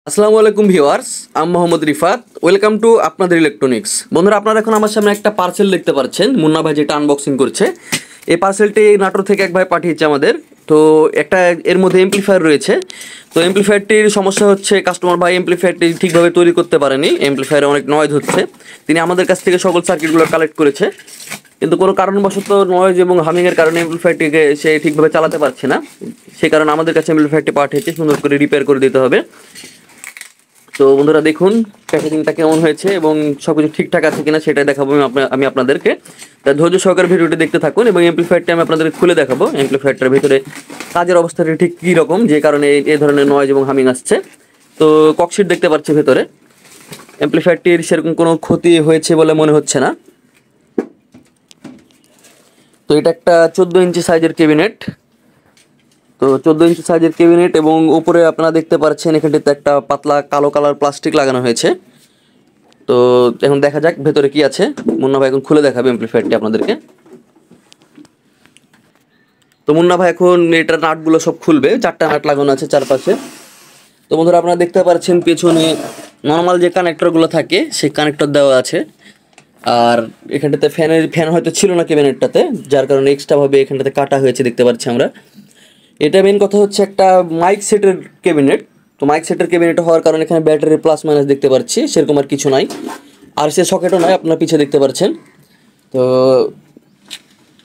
আসসালামু আলাইকুম ভিউয়ার্স, আমি মোহাম্মদ রিফাত। ওয়েলকাম টু আপনাদের ইলেকট্রনিক্স। বন্ধুরা, আপনারা এখন আমার সামনে একটা পার্সেল দেখতে পাচ্ছেন, মুন্না ভাই যেটা আনবক্সিং করছে। এই পার্সেলটি নাটোর থেকে এক ভাই পাঠিয়েছে আমাদের। তো একটা এর মধ্যে এমপ্লিফায়ার রয়েছে। তো এমপ্লিফায়ারটির সমস্যা হচ্ছে, কাস্টমার ভাই এমপ্লিফায়ারটি ঠিকভাবে তৈরি করতে পারেনি। এমপ্লিফায়ারে অনেক নয়েজ হচ্ছে। তিনি আমাদের কাছ থেকে সকল সার্কিটগুলো কালেক্ট করেছে, কিন্তু কোনো কারণবশত নয়েজ এবং হামিংয়ের কারণে এমপ্লিফায়ারটিকে সে ঠিকভাবে চালাতে পারছে না। সেই কারণে আমাদের কাছে এমপ্লিফায়ারটি পাঠিয়েছে, সুন্দর করে রিপেয়ার করে দিতে হবে। তো বন্ধুরা, দেখুন প্যাকেজিংটা কেমন হয়েছে এবং সবকিছু ঠিকঠাক আছে কিনা সেটাই দেখাবো আমি আপনাদেরকে। তা ধৈর্য সহকারে ভিডিওটি দেখতে থাকুন এবং এমপ্লিফায়ারটি আমি আপনাদের খুলে দেখাবো। এমপ্লিফায়ারটার ভিতরে কাজের অবস্থাটা ঠিক কী রকম, যে কারণে এই ধরনের নয়েজ এবং হামিং আসছে। তো ককশিট দেখতে পাচ্ছি ভেতরে। এমপ্লিফায়ারটির সেরকম কোনো ক্ষতি হয়েছে বলে মনে হচ্ছে না। তো এটা একটা 14 ইঞ্চি সাইজের ক্যাবিনেট। তো 14 ইঞ্চি সাইজের ক্যাবিনেট এবং উপরে আপনারা দেখতে পাচ্ছেন এখানটিতে একটা পাতলা কালো কালার প্লাস্টিক লাগানো হয়েছে। তো এখন দেখা যাক ভেতরে কি আছে। মুন্না ভাই এখন খুলে দেখাবে এমপ্লিফায়ারটি আপনাদেরকে। তো মুন্না ভাই এখন এটার নাটগুলো সব খুলবে। 4টা নাট লাগানো আছে চারপাশে। তো বন্ধুরা, আপনারা দেখতে পাচ্ছেন পেছনে নর্মাল যে কানেক্টরগুলো থাকে সেই কানেক্টর দেওয়া আছে। আর এখানটাতে ফ্যান হয়তো ছিল না ক্যাবিনেটটাতে, যার কারণে এক্সট্রাভাবে এখানটাতে কাটা হয়েছে দেখতে পাচ্ছি আমরা। এটা মেন কথা হচ্ছে একটা মাইক সেটের ক্যাবিনেট। তো মাইক সেটের ক্যাবিনেট হওয়ার কারণে এখানে ব্যাটারি প্লাস মাইনাস দেখতে পাচ্ছি, সেরকম আর কিছু নাই। আর সে সকেটও নয়, আপনার পিছিয়ে দেখতে পাচ্ছেন। তো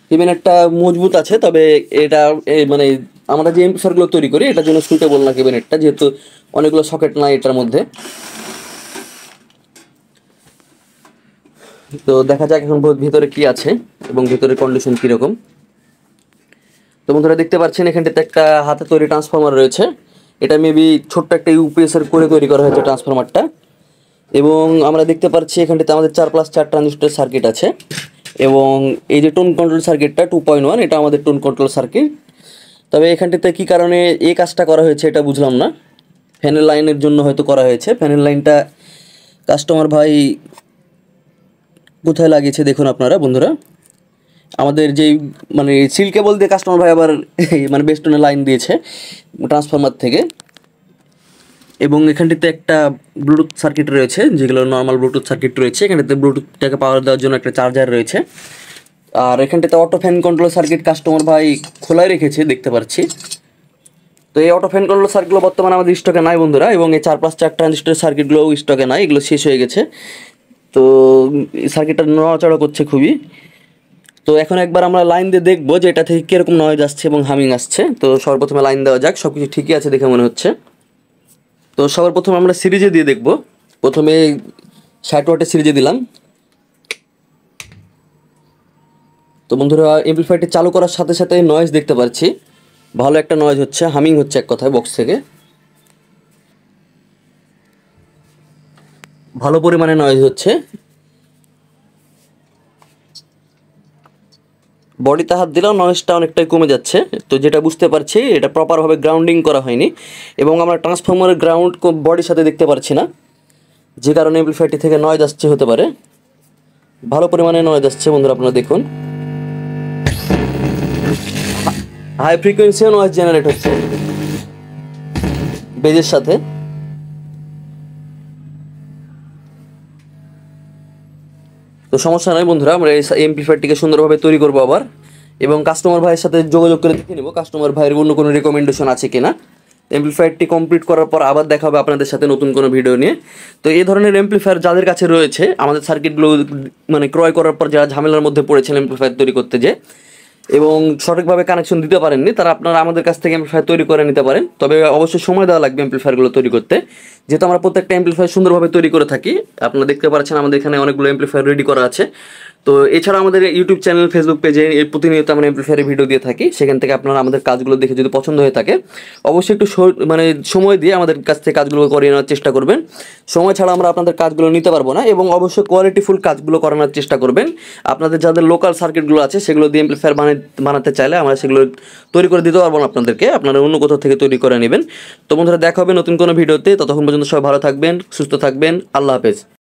ক্যাবিনেটটা মজবুত আছে, তবে এটা মানে আমরা যে এমপ্লিফায়ারগুলো তৈরি করি এটার জন্য সুইটেবল না ক্যাবিনেটটা, যেহেতু অনেকগুলো সকেট নাই এটার মধ্যে। তো দেখা যাক এখন ভিতরে কি আছে এবং ভিতরে কন্ডিশন কীরকম। তো বন্ধুরা, দেখতে পাচ্ছেন এখানটাতে একটা হাতে তৈরি ট্রান্সফরমার রয়েছে। এটা মেবি ছোট্ট একটা ইউপিএসের করে তৈরি করা হয়েছে ট্রান্সফরমারটা। এবং আমরা দেখতে পাচ্ছি এখানটাতে আমাদের 4+4 ট্রানজিস্টর সার্কিট আছে। এবং এই যে টোন কন্ট্রোল সার্কিটটা 2.1, এটা আমাদের টোন কন্ট্রোল সার্কিট। তবে এখানটাতে কী কারণে এই কাজটা করা হয়েছে এটা বুঝলাম না। ফ্যানের লাইনের জন্য হয়তো করা হয়েছে। ফ্যানের লাইনটা কাস্টমার ভাই কোথায় লাগিয়েছে দেখুন আপনারা বন্ধুরা। আমাদের যেই মানে সিল কেবল দিয়ে কাস্টমার ভাই আবার মানে বেস্টনে লাইন দিয়েছে ট্রান্সফরমার থেকে। এবং এখানটিতে একটা ব্লুটুথ সার্কিট রয়েছে, যেগুলো নর্মাল ব্লুটুথ সার্কিট রয়েছে। এখানটাতে ব্লুটুথটাকে পাওয়ার দেওয়ার জন্য একটা চার্জার রয়েছে। আর এখানটাতে auto fan control circuit customer ভাই খোলাই রেখেছে দেখতে পাচ্ছি। তো এই অটো ফ্যান কন্ট্রোল সার্কিটগুলো বর্তমানে আমাদের স্টকে নাই বন্ধুরা, এবং এই 4+4 ট্রানজিস্টর সার্কিটগুলোও স্টকে নাই, এগুলো শেষ হয়ে গেছে। তো সার্কিটটা নড়াচড়া করছে খুবই। তো এখন একবার আমরা লাইন দিয়ে দেখবো যে এটা থেকে কীরকম নয়েজ আসছে এবং হামিং আসছে। তো সর্বপ্রথমে লাইন দেওয়া যাক, সব কিছু ঠিকই আছে দেখে মনে হচ্ছে। তো সবার প্রথমে আমরা সিরিজে দিয়ে দেখব। প্রথমে 60 ওয়াটের সিরিজে দিলাম। তো বন্ধুরা, এমপ্লিফায়ারটি চালু করার সাথে সাথে নয়েজ দেখতে পাচ্ছি, ভালো একটা নয়েজ হচ্ছে, হামিং হচ্ছে এক কথায় বক্স থেকে, ভালো পরিমাণে নয়েজ হচ্ছে। বডিতে হাত দিলেও নয়েজটা অনেকটাই কমে যাচ্ছে। তো যেটা বুঝতে পারছি এটা প্রপারভাবে গ্রাউন্ডিং করা হয়নি, এবং আমরা ট্রান্সফর্মারের গ্রাউন্ড বডির সাথে দেখতে পারছি না, যে কারণে এমপ্লিফায়ারটি থেকে নয়েজ আসছে হতে পারে। ভালো পরিমাণে নয়েজ আসছে বন্ধুরা, আপনারা দেখুন। হাই ফ্রিকোয়েন্সিও নয়েজ জেনারেট হচ্ছে বেজের সাথে। তো সমস্যা নয় বন্ধুরা, আমরা এই এমপ্লিফায়ারটিকে সুন্দরভাবে তৈরি করবো আবার, এবং কাস্টমার ভাইয়ের সাথে যোগাযোগ করে দেখে নেবো কাস্টমার ভাইয়ের অন্য কোনো রেকমেন্ডেশন আছে কিনা। এমপ্লিফায়ারটি কমপ্লিট করার পর আবার দেখা হবে আপনাদের সাথে নতুন কোনো ভিডিও নিয়ে। তো এই ধরনের এমপ্লিফায়ার যাদের কাছে রয়েছে, আমাদের সার্কিটগুলো মানে ক্রয় করার পর যারা ঝামেলার মধ্যে পড়েছেন এমপ্লিফায়ার তৈরি করতে যে, এবং সঠিকভাবে কানেকশন দিতে পারেননি, তারা আপনারা আমাদের কাছ থেকে এমপ্লিফায়ার তৈরি করে নিতে পারেন। তবে অবশ্যই সময় দেওয়া লাগবে এমপ্লিফায়ারগুলো তৈরি করতে, যেহেতু আমরা প্রত্যেকটা এমপ্লিফায়ার সুন্দরভাবে তৈরি করে থাকি। আপনারা দেখতে পাচ্ছেন আমাদের এখানে অনেকগুলো এমপ্লিফায়ার রেডি করা আছে। তো এছাড়া আমাদের ইউটিউব চ্যানেল, ফেসবুক পেজে এই প্রতিনিয়ত আমরা এমপ্লিফায়ারের ভিডিও দিয়ে থাকি। সেখান থেকে আপনারা আমাদের কাজগুলো দেখে যদি পছন্দ হয়ে থাকে, অবশ্যই একটু মানে সময় দিয়ে আমাদের কাছ থেকে কাজগুলো করিয়ে নেওয়ার চেষ্টা করবেন। সময় ছাড়া আমরা আপনাদের কাজগুলো নিতে পারবো না, এবং অবশ্যই কোয়ালিটিফুল কাজগুলো করানোর চেষ্টা করবেন। আপনাদের যাদের লোকাল সার্কিটগুলো আছে সেগুলো দিয়ে এমপ্লিফায়ার বানাতে চাইলে আমরা সেগুলো তৈরি করে দিতে পারবো না আপনাদেরকে, আপনারা অন্য কোথাও থেকে তৈরি করে নেবেন। তো বন্ধুরা, দেখা হবে নতুন কোনো ভিডিওতে। ততক্ষণ পর্যন্ত সবাই ভালো থাকবেন, সুস্থ থাকবেন। আল্লাহ হাফেজ।